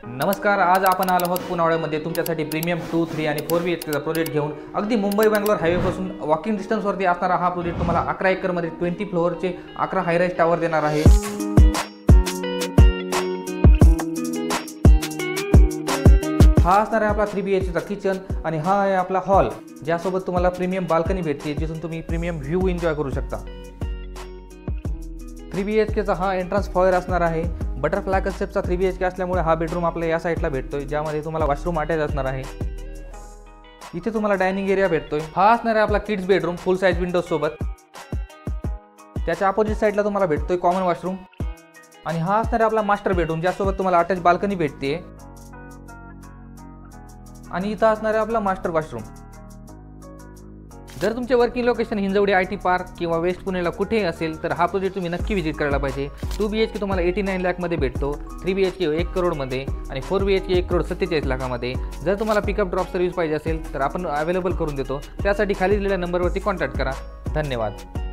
नमस्कार, आज आपण आलो आहोत पुनावळ्यामध्ये तुमच्यासाठी प्रीमियम 2, 3 आणि 4 BHKचा प्रोजेक्ट घेऊन. अगदी मुंबई बेंगलोर हायवेपासून वॉकिंग डिस्टन्सवरती असणारा हा प्रोजेक्ट तुम्हाला 11 एकरमध्ये 20 फ्लोअरचे 11 हायराईज टावर देणार आहे. हा असणार आहे आपला 3 BHKचा किचन आणि हा आहे आपला हॉल, ज्यासोबत तुम्हाला प्रीमियम बाल्कनी भेटते, जिथून तुम्ही प्रीमियम व्ह्यू एन्जॉय करू शकता. 3 BHKचा हा एंट्रन्स फॉयर असणार आहे. बटरफ्लाय कन्सेप्टचा 3 BHK असल्यामुळे हा बेडरूम आपल्या या साईडला भेटतोय, ज्यामध्ये तुम्हाला वॉशरूम अटॅच असणार आहे. इथे तुम्हाला डायनिंग एरिया भेटतोय. हा असणार आहे आपला kids bedroom full size Windows सोबत. त्याच्या अपोजिट साईडला तुम्हाला भेटतोय कॉमन वॉशरूम आणि हा असणार आहे आपला मास्टर बेडरूम, ज्यासोबत तुम्हाला अटॅच बाल्कनी भेटते. आणि इथं असणार आहे आपला मास्टर वॉशरूम. जर तुमचे working location Hinjewadi IT park किंवा वेस्ट पुणेला कुठेही असेल तर हा प्रोजेक्ट तुम्ही नक्की व्हिजिट करायला पाहिजे. 2 BHK तुम्हाला 89 लाखमध्ये भेटतो, 3 BHK 1 करोडमध्ये आणि 4 BHK 1,47 लाखामध्ये. जर तुम्हाला पिकअप ड्रॉप सर्व्हिस पाहिजे असेल तर आपण अवेलेबल करून देतो. त्यासाठी खाली दिलेल्या नंबरवरती कॉन्टॅक्ट करा. धन्यवाद.